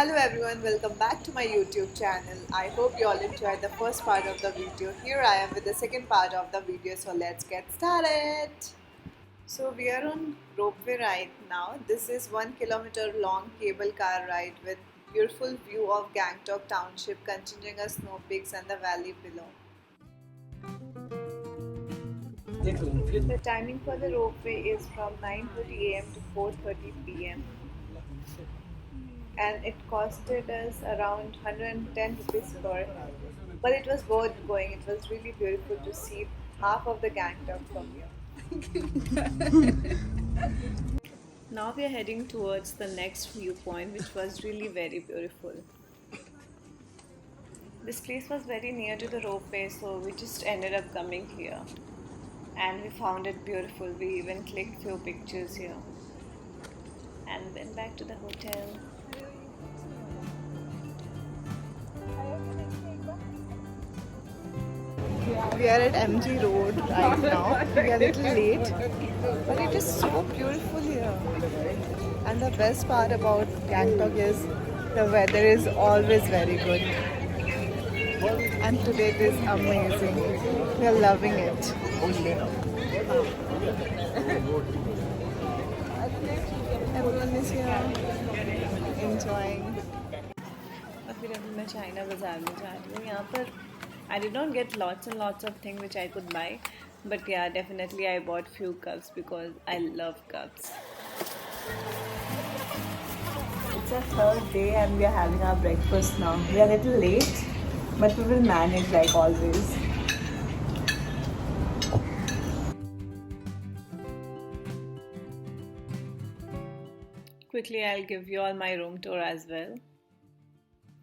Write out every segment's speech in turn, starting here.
Hello everyone, welcome back to my YouTube channel. I hope you all enjoyed the first part of the video. Here I am with the second part of the video, so let's get started. So we are on Ropeway right now. This is 1 kilometer long cable car ride with beautiful view of Gangtok township, Kanchenjunga snow peaks and the valley below. The timing for the ropeway is from 9:30 a.m. to 4:30 p.m. and it costed us around 110 rupees per head. But it was worth going. It was really beautiful to see half of the Gangtok from here. Now we are heading towards the next viewpoint, which was really very beautiful. This place was very near to the ropeway, so we just ended up coming here. And we found it beautiful. We even clicked few pictures here. And then back to the hotel. We are at MG Road right now. We are a little late, but it is so beautiful here. And the best part about Gangtok is the weather is always very good. And today it is amazing. We are loving it. Everyone is here enjoying. फिर अभी मैं China बाज़ार में जा रही हूँ यहाँ पर I did not get lots and lots of things which I could buy, but yeah, definitely I bought few cups because I love cups. It's our third day and we are having our breakfast now. We are a little late, but we will manage like always. Quickly, I'll give you all my room tour as well.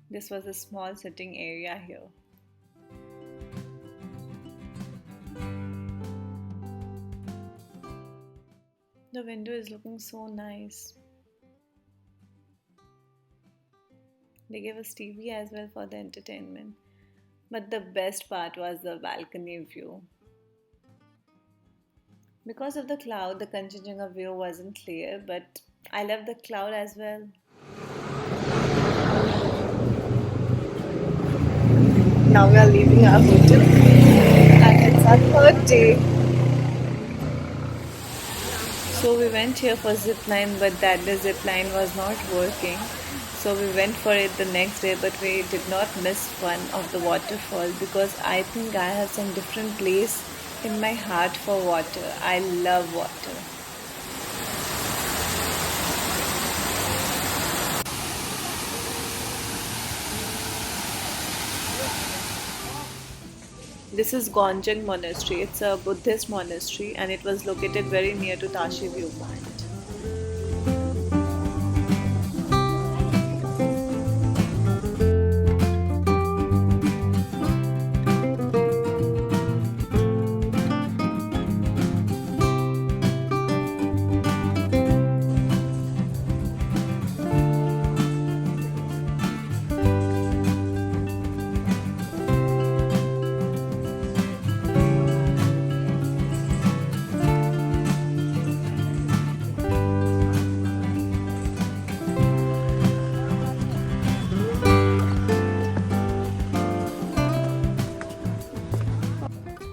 This was a small sitting area here. The window is looking so nice. They gave us TV as well for the entertainment. But the best part was the balcony view. Because of the cloud, the Kanchenjunga view wasn't clear, but I love the cloud as well. Now we are leaving our hotel and it's our third day. So we went here for zipline, but that day zipline was not working. So we went for it the next day, but we did not miss one of the waterfall because I think I have some different place in my heart for water. I love water. This is Gonjang Monastery. It's a Buddhist monastery and it was located very near to Tashi viewpoint.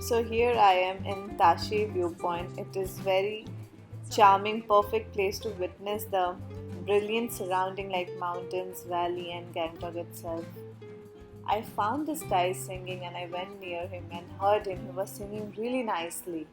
So here I am in Tashi viewpoint. It is very charming, perfect place to witness the brilliant surrounding like mountains, valley and Gangtok itself. I found this guy singing and I went near him and heard him. He was singing really nicely.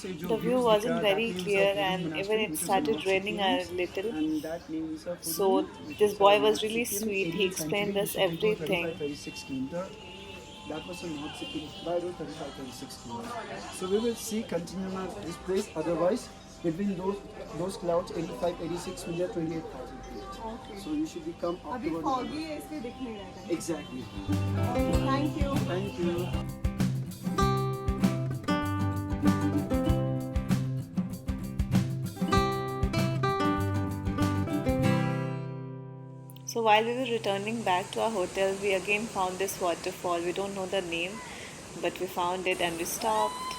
The view wasn't very clear and even it started raining a little. So this boy was really sweet. He explained us everything. That was a North Sikkim by road 35-36 kilometers. So we will see continue this place. Otherwise, between those clouds, 85, 86 will be 28,000 feet. Okay. So you should become up अभी to foggy है इसलिए दिख नहीं रहा था. Exactly. Okay, thank you. Thank you. So while we were returning back to our hotel, we again found this waterfall. We don't know the name, but we found it and we stopped.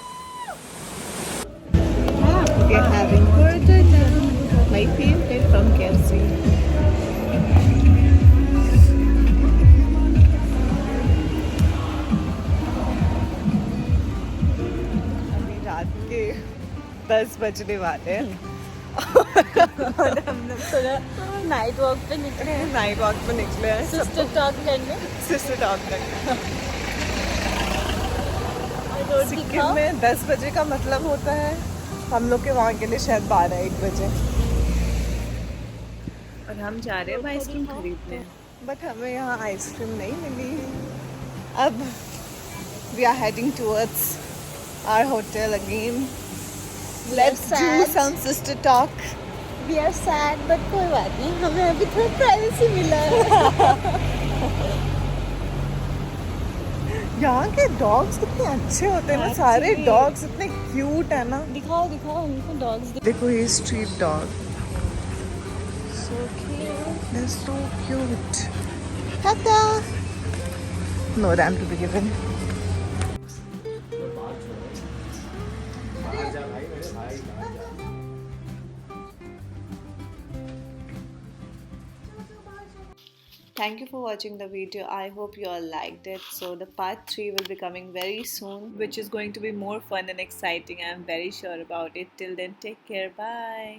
We are having burger down, my favorite from KFC. अभी रात के 10 बजने वाले हैं और हम लोग थोड़ा नाइट वॉक पे निकले हैं, नाइट वॉक पे निकले हैं सिस्टर टॉक करने। सिस्टर टॉक करने। रोड सिक्किम दिखाओ। में 10 बजे का मतलब होता है हम लोग के वहाँ के लिए शायद 12-1 बजे। और हम जा रहे हैं आइसक्रीम खरीदने, बट हमें यहाँ आइसक्रीम नहीं मिली। अब we are heading towards our hotel again. Let's do some sister talk. We are sad but कोई बात नहीं, हमें अभी थोड़ा प्राइवेसी मिला है। यहाँ के डॉग्स कितने अच्छे होते हैं ना, सारे डॉग्स इतने क्यूट है ना। दिखाओ दिखाओ हमको डॉग्स। देखो ये street dog, so cute, they are so cute. Tata. No ram to be given. Thank you for watching the video. I hope you all liked it. So the part 3 will be coming very soon, which is going to be more fun and exciting. I am very sure about it. Till then, take care. Bye.